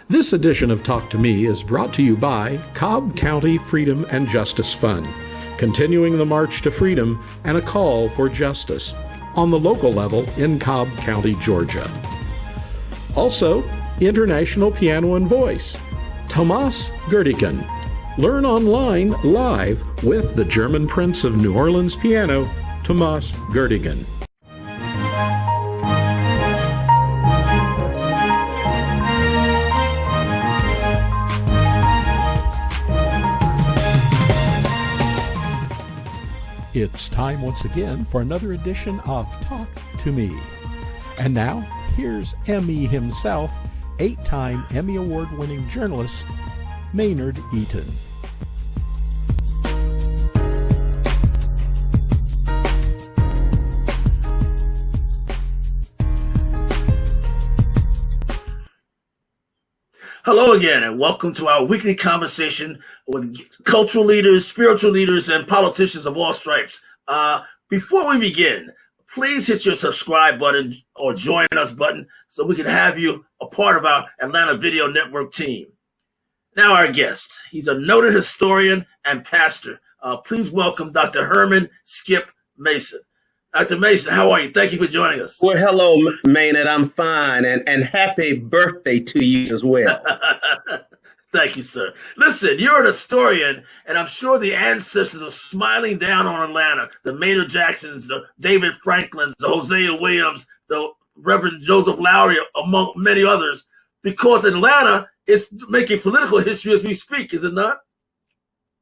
This edition of Talk to Me is brought to you by Cobb County Freedom and Justice Fund, continuing the march to freedom and a call for justice on the local level in Cobb County, Georgia. Also, International Piano and Voice, Tomas Gerdiken. Learn online live with the German Prince of New Orleans piano, Tomas Gerdiken. It's time once again for another edition of Talk to Me. And now, here's Emmy himself, 8-time Emmy Award-winning journalist, Maynard Eaton. Hello again, and welcome to our weekly conversation with cultural leaders, spiritual leaders, and politicians of all stripes. Before we begin, please hit your subscribe button or join us button so we can have you a part of our Atlanta Video Network team. Now our guest. He's a noted historian and pastor. Please welcome Dr. Herman Skip Mason. Dr. Mason, how are you? Thank you for joining us. Well, hello, Maynard. I'm fine, and happy birthday to you as well. Thank you, sir. Listen, you're an historian, and I'm sure the ancestors are smiling down on Atlanta, the Maynard Jacksons, the David Franklins, the Hosea Williams, the Reverend Joseph Lowry, among many others, because Atlanta is making political history as we speak, is it not?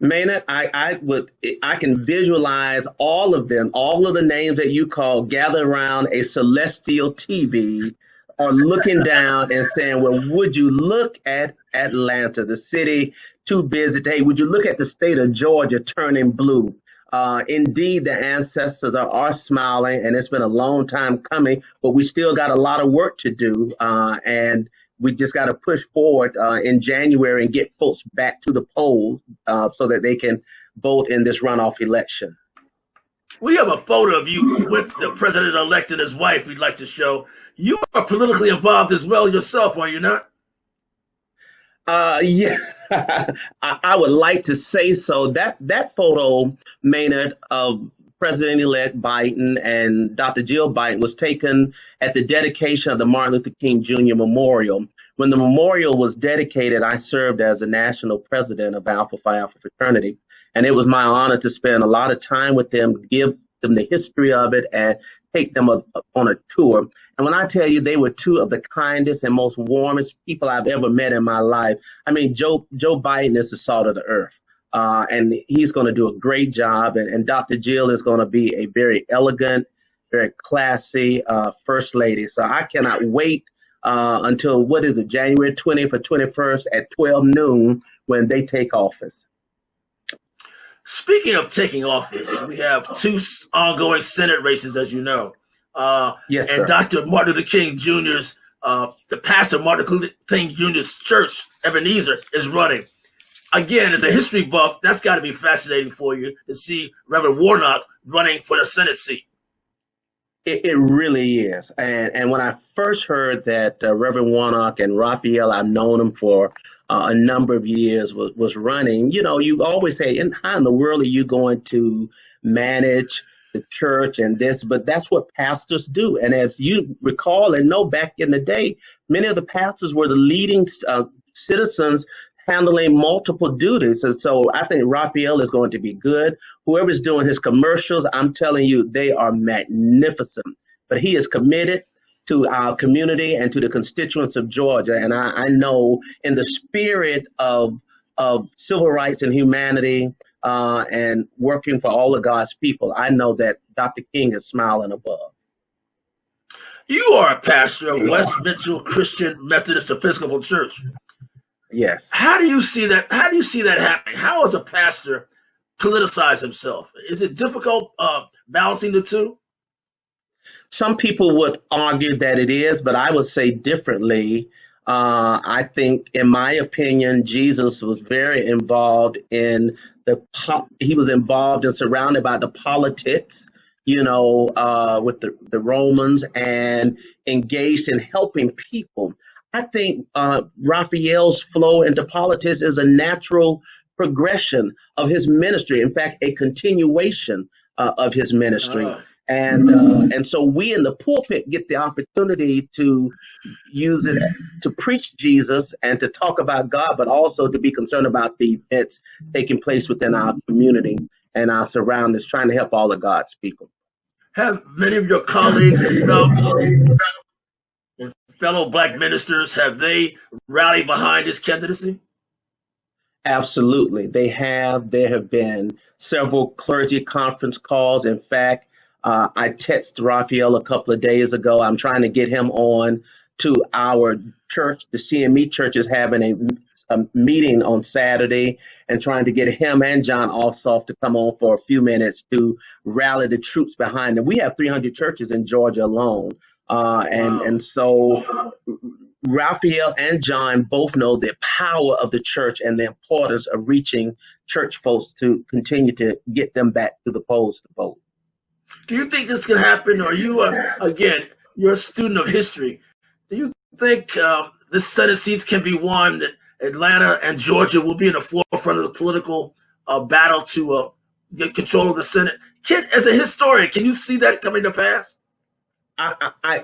Maynard, I can visualize all of them, all of the names that you call, gather around a celestial TV, are looking down and saying, well, would you look at Atlanta, the city too busy? Hey, would you look at the state of Georgia turning blue? Indeed, the ancestors are smiling, and it's been a long time coming, but we still got a lot of work to do. And we just got to push forward in January and get folks back to the polls so that they can vote in this runoff election. We have a photo of you with the president-elect and his wife we'd like to show. You are politically involved as well yourself, are you not? Yeah, I would like to say so. That photo, Maynard, of President-elect Biden and Dr. Jill Biden was taken at the dedication of the Martin Luther King Jr. Memorial. When the memorial was dedicated, I served as a national president of Alpha Phi Alpha fraternity, and it was my honor to spend a lot of time with them, give them the history of it, and take them on a tour. And when I tell you, they were two of the kindest and most warmest people I've ever met in my life. I mean, Joe Biden is the salt of the earth. And he's going to do a great job. And Dr. Jill is going to be a very elegant, very classy first lady. So I cannot wait until, January 20th or 21st at 12 noon when they take office. Speaking of taking office, we have two ongoing Senate races, as you know. Yes, and sir. Dr. Martin Luther King Jr.'s, the pastor of Martin Luther King Jr.'s church, Ebenezer, is running. Again, as a history buff, that's got to be fascinating for you to see Reverend Warnock running for the Senate seat. It really is. And when I first heard that Reverend Warnock and Raphael, I've known him for a number of years, was running, you always say, how in the world are you going to manage the church and this? But that's what pastors do. And as you recall and know, back in the day, many of the pastors were the leading citizens handling multiple duties. And so I think Raphael is going to be good. Whoever's doing his commercials, I'm telling you, they are magnificent. But he is committed to our community and to the constituents of Georgia. And I know in the spirit of civil rights and humanity and working for all of God's people, I know that Dr. King is smiling above. You are a pastor of West Mitchell Christian Methodist Episcopal Church. Yes. How do you see that? How do you see that happening? How does a pastor politicize himself? Is it difficult balancing the two? Some people would argue that it is, but I would say differently. I think, in my opinion, Jesus was very involved in he was involved and surrounded by the politics, with the Romans, and engaged in helping people. I think Raphael's flow into politics is a natural progression of his ministry. In fact, a continuation of his ministry. Uh, And so we in the pulpit get the opportunity to use it to preach Jesus and to talk about God, but also to be concerned about the events taking place within our community and our surroundings, trying to help all of God's people. have many of your colleagues and fellow black ministers, have they rallied behind his candidacy? Absolutely. There have been several clergy conference calls. In fact, I texted Raphael a couple of days ago. I'm trying to get him on to our church. The CME church is having a meeting on Saturday and trying to get him and John Ossoff to come on for a few minutes to rally the troops behind them. We have 300 churches in Georgia alone. Wow. And so Raphael and John both know the power of the church and the importance of reaching church folks to continue to get them back to the polls to vote. Do you think this can happen? Or you, again, you're a student of history. Do you think this Senate seats can be won, that Atlanta and Georgia will be in the forefront of the political battle to get control of the Senate? As a historian, can you see that coming to pass?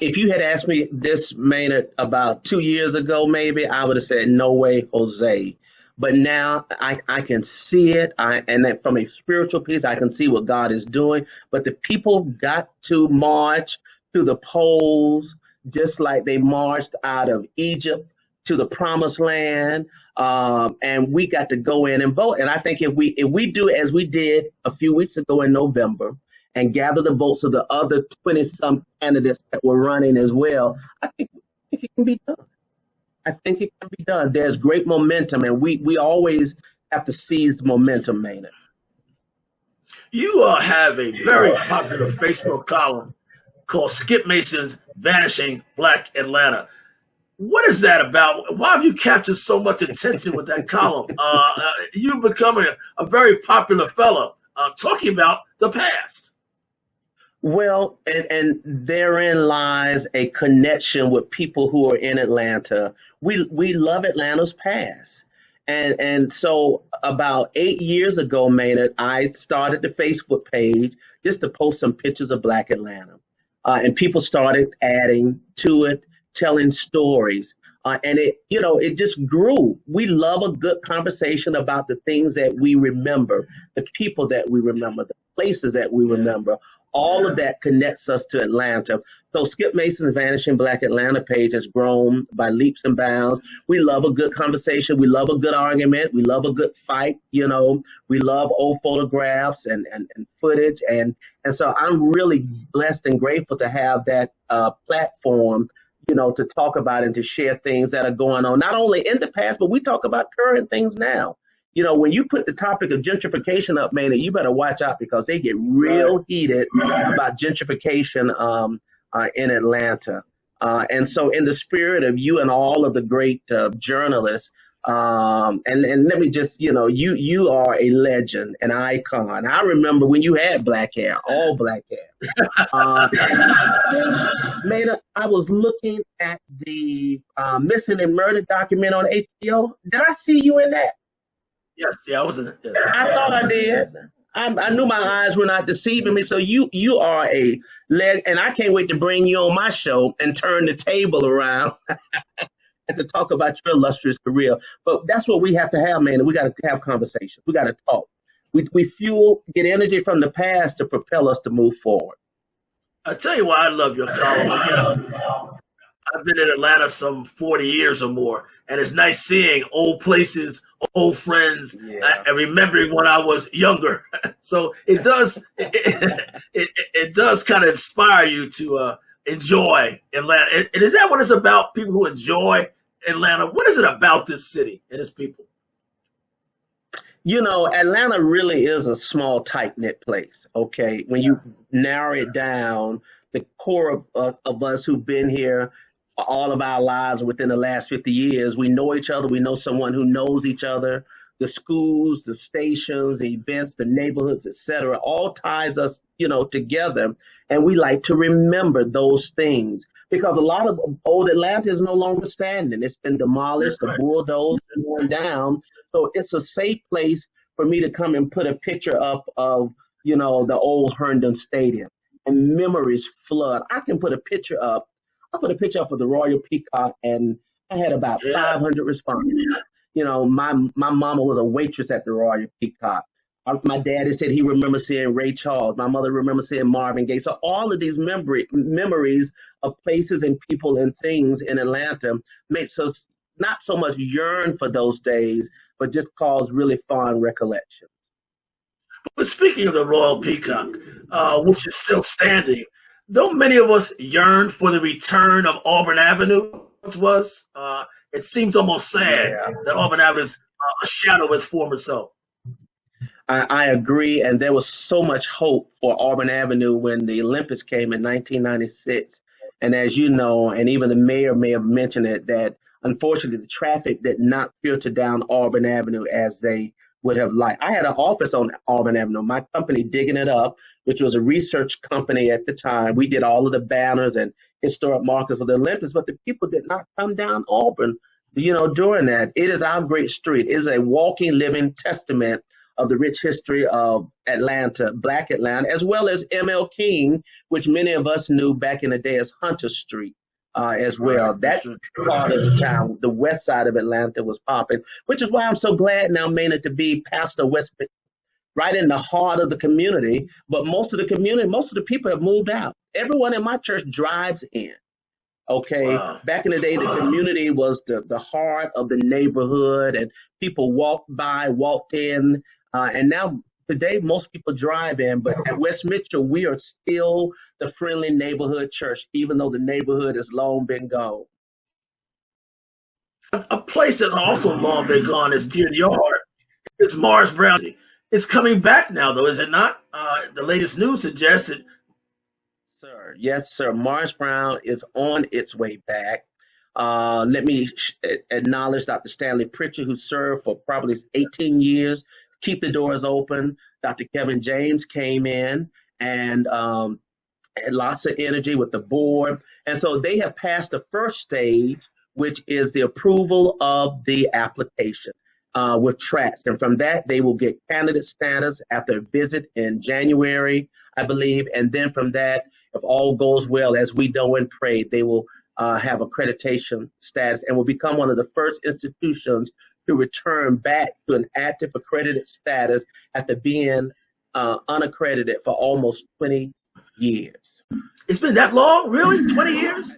If you had asked me this, Maynard, about 2 years ago, maybe I would have said, no way, Jose. But now I can see it. And then from a spiritual piece, I can see what God is doing. But the people got to march to the polls, just like they marched out of Egypt to the promised land. And we got to go in and vote. And I think if we do as we did a few weeks ago in November, and gather the votes of the other 20-some candidates that were running as well, I think it can be done. I think it can be done. There's great momentum, and we always have to seize the momentum, Maynard. You have a very popular Facebook column called Skip Mason's Vanishing Black Atlanta. What is that about? Why have you captured so much attention with that column? You've become a very popular fellow talking about the past. Well, and therein lies a connection with people who are in Atlanta. We love Atlanta's past. And so about 8 years ago, Maynard, I started the Facebook page just to post some pictures of Black Atlanta. And people started adding to it, telling stories. And it just grew. We love a good conversation about the things that we remember, the people that we remember, the places that we remember. All of that connects us to Atlanta. So Skip Mason's Vanishing Black Atlanta page has grown by leaps and bounds. We love a good conversation. We love a good argument. We love a good fight. We love old photographs and footage. And so I'm really blessed and grateful to have that platform, to talk about and to share things that are going on, not only in the past, but we talk about current things now. When you put the topic of gentrification up, man, you better watch out because they get real heated about gentrification in Atlanta. And so in the spirit of you and all of the great journalists, and let me just, you are a legend, an icon. I remember when you had black hair, all black hair. Man, I was looking at the Missing and Murder document on HBO. Did I see you in that? Yes, yeah, I was in it. Yes. I thought I did. I knew my eyes were not deceiving me. So you are a leg, and I can't wait to bring you on my show and turn the table around and to talk about your illustrious career. But that's what we have to have, man. We got to have conversations. We got to talk. We get energy from the past to propel us to move forward. I tell you why I love your column. I've been in Atlanta some 40 years or more, and it's nice seeing old places, old friends, and remembering when I was younger. So it does it does kind of inspire you to enjoy Atlanta. And is that what it's about? People who enjoy Atlanta. What is it about this city and its people? Atlanta really is a small, tight-knit place. Okay, when you narrow it down, the core of us who've been here all of our lives within the last 50 years, we know each other. We know someone who knows each other. The schools, the stations, the events, the neighborhoods, etc., all ties us, together. And we like to remember those things. because a lot of old Atlanta is no longer standing. It's been demolished, the Right. bulldozed and worn down. So it's a safe place for me to come and put a picture up of, the old Herndon Stadium, and memories flood. I can put a picture up. I put a picture up of the Royal Peacock, and I had about Yeah. 500 respondents. My mama was a waitress at the Royal Peacock. My daddy said he remembers seeing Ray Charles. My mother remembers seeing Marvin Gaye. So all of these memories of places and people and things in Atlanta makes us not so much yearn for those days, but just cause really fond recollections. But speaking of the Royal Peacock, which is still standing, don't many of us yearn for the return of Auburn Avenue? Once was. It seems almost sad Yeah. that Auburn Avenue is a shadow of its former self. I agree, and there was so much hope for Auburn Avenue when the Olympics came in 1996. And as you know, and even the mayor may have mentioned it, that unfortunately the traffic did not filter down Auburn Avenue as they would have liked. I had an office on Auburn Avenue, my company Digging It Up, which was a research company at the time. We did all of the banners and historic markers for the Olympics, but the people did not come down Auburn, during that. It is our great street. It is a walking, living testament of the rich history of Atlanta, Black Atlanta, as well as ML King, which many of us knew back in the day as Hunter Street as well. Right. That part of the town, the west side of Atlanta, was popping, which is why I'm so glad now, Maynard, to be Pastor West, right in the heart of the community. But most of the people have moved out. Everyone in my church drives in. Okay, Wow. back in the day, the community was the heart of the neighborhood, and people walked in, and now today most people drive in. But at West Mitchell, we are still the friendly neighborhood church, even though the neighborhood has long been gone. A place that's also long been gone is dear to your heart. It's Morris Brown. It's coming back now, though, is it not? The latest news suggests it. Sir, yes, sir. Morris Brown is on its way back. Let me acknowledge Dr. Stanley Pritchard, who served for probably 18 years. Keep the doors open. Dr. Kevin James came in and had lots of energy with the board. And so they have passed the first stage, which is the approval of the application with tracks. And from that, they will get candidate status after a visit in January, I believe. And then from that, if all goes well, as we know and pray, they will have accreditation status and will become one of the first institutions to return back to an active accredited status after being unaccredited for almost 20 years. It's been that long? Really? 20 years?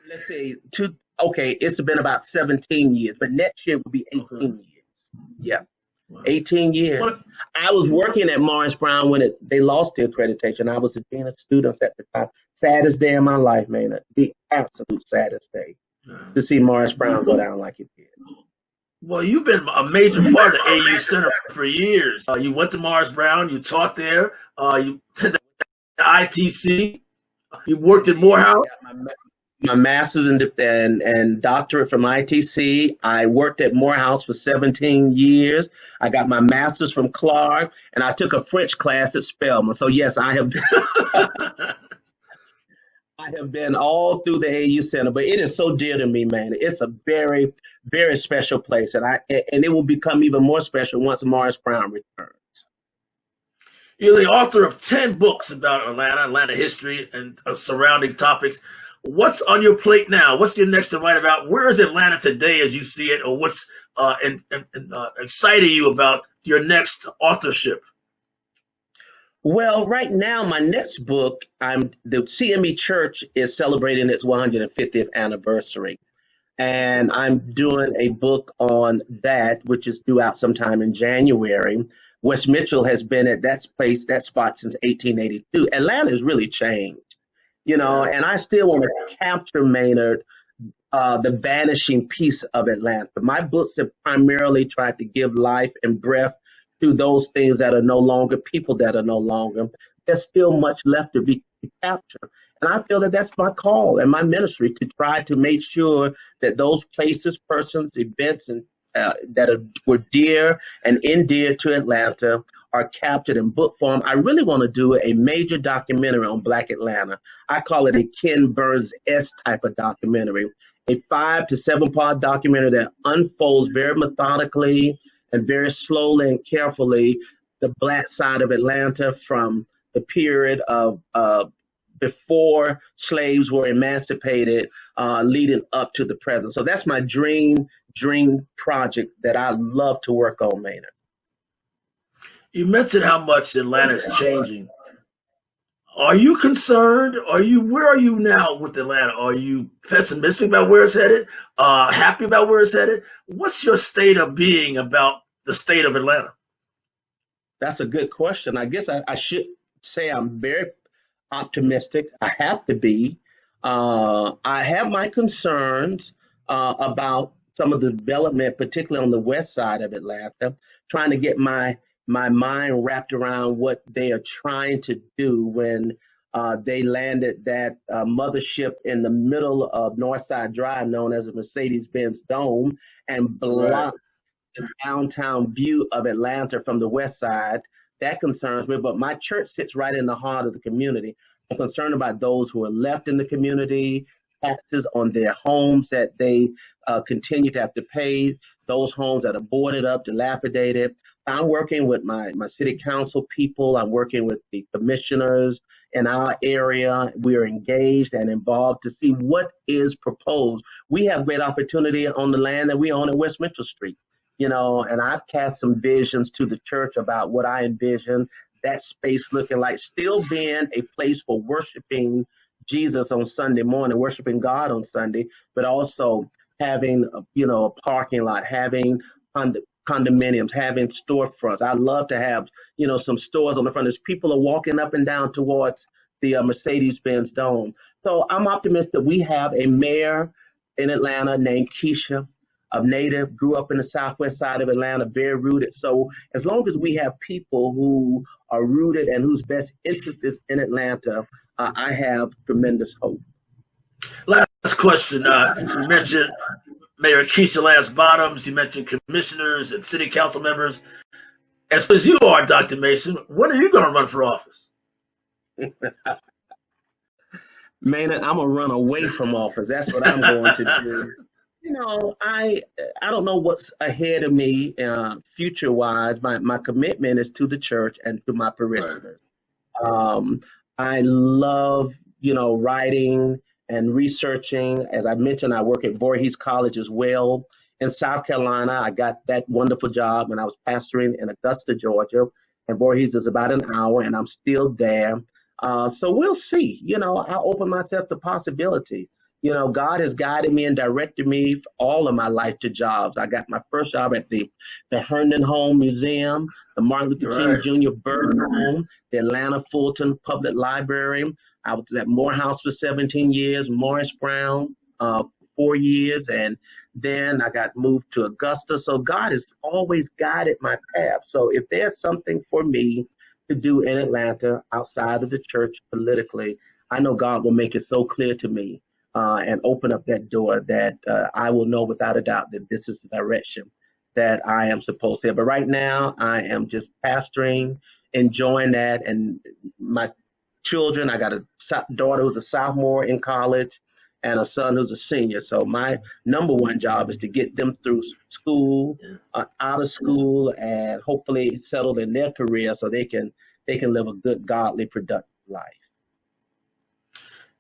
Let's say it's been about 17 years, but next year will be 18 years. Yeah. Wow. 18 years. What? I was working at Morris Brown when they lost the accreditation. I was the dean of students at the time. Saddest day of my life, man. The absolute saddest day to see Morris Brown go down like it did. Well, you've been a major part of the AU Center for years. You went to Morris Brown. You taught there. You attended the ITC. You worked at Morehouse. My master's and doctorate from ITC. I worked at Morehouse for 17 years. I got my master's from Clark, and I took a French class at Spelman. So yes, I have I have been all through the AU Center, but it is so dear to me, man. It's a very, very special place, and it will become even more special once Morris Brown returns. You're the author of 10 books about Atlanta history, and surrounding topics. What's on your plate now? What's your next to write about? Where is Atlanta today as you see it, or what's exciting you about your next authorship? Well, right now, my next book, the CME Church is celebrating its 150th anniversary. And I'm doing a book on that, which is due out sometime in January. West Mitchell has been at that spot since 1882. Atlanta has really changed, and I still want to capture, Maynard, the vanishing piece of Atlanta. My books have primarily tried to give life and breath to those things that are no longer, people that are no longer. There's still much left to be captured. And I feel that that's my call and my ministry, to try to make sure that those places, persons, events, and were dear and endeared to Atlanta are captured in book form. I really want to do a major documentary on Black Atlanta. I call it a Ken Burns-esque type of documentary, a 5 to 7 part documentary that unfolds very methodically and very slowly and carefully the Black side of Atlanta from the period of before slaves were emancipated, leading up to the present. So that's my dream project that I love to work on, Maynard. You mentioned how much Atlanta is changing. Are you concerned? Where are you now with Atlanta? Are you pessimistic about where it's headed? Happy about where it's headed? What's your state of being about the state of Atlanta? That's a good question. I guess I should say I'm very optimistic. I have to be. I have my concerns about some of the development, particularly on the west side of Atlanta, trying to get my mind wrapped around what they are trying to do when they landed that mothership in the middle of Northside Drive, known as the Mercedes-Benz Dome, and blocked the downtown view of Atlanta from the west side. That concerns me, but my church sits right in the heart of the community. I'm concerned about those who are left in the community, taxes on their homes that they continue to have to pay, those homes that are boarded up, dilapidated. I'm working with my city council people. I'm working with the commissioners in our area. We are engaged and involved to see what is proposed. We have great opportunity on the land that we own at West Mitchell Street. And I've cast some visions to the church about what I envision that space looking like, still being a place for worshiping Jesus on Sunday morning, worshiping God on Sunday, but also having, a parking lot, having condominiums, having storefronts. I'd love to have, some stores on the front as people are walking up and down towards the Mercedes-Benz Dome. So I'm optimistic that we have a mayor in Atlanta named Keisha, a native, grew up in the southwest side of Atlanta, very rooted. So as long as we have people who are rooted and whose best interest is in Atlanta, I have tremendous hope. Last question. You mentioned Mayor Keisha Lance Bottoms. You mentioned commissioners and city council members. As good as you are, Dr. Mason, when are you going to run for office? Maynard, I'm going to run away from office. That's what I'm going to do. I don't know what's ahead of me future-wise. My commitment is to the church and to my parishioners. I love, writing and researching. As I mentioned, I work at Voorhees College as well. In South Carolina, I got that wonderful job when I was pastoring in Augusta, Georgia. And Voorhees is about an hour, and I'm still there. So we'll see. I open myself to possibilities. God has guided me and directed me all of my life to jobs. I got my first job at the Herndon Home Museum, the Martin Luther King Jr. Bird Home, the Atlanta Fulton Public Library. I was at Morehouse for 17 years, Morris Brown 4 years, and then I got moved to Augusta. So God has always guided my path. So if there's something for me to do in Atlanta outside of the church politically, I know God will make it so clear to me. And open up that door that I will know without a doubt that this is the direction that I am supposed to have. But right now, I am just pastoring, enjoying that. And my children, I got a daughter who's a sophomore in college and a son who's a senior. So my number one job is to get them through school, out of school, and hopefully settle in their career so they can live a good, godly, productive life.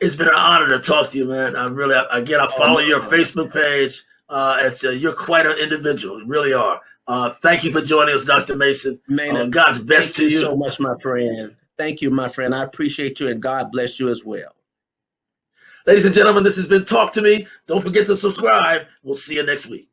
It's been an honor to talk to you, man. I follow your Facebook page. You're quite an individual. You really are. Thank you for joining us, Dr. Mason. God's best to you. Thank you so much, my friend. Thank you, my friend. I appreciate you, and God bless you as well. Ladies and gentlemen, this has been Talk to Me. Don't forget to subscribe. We'll see you next week.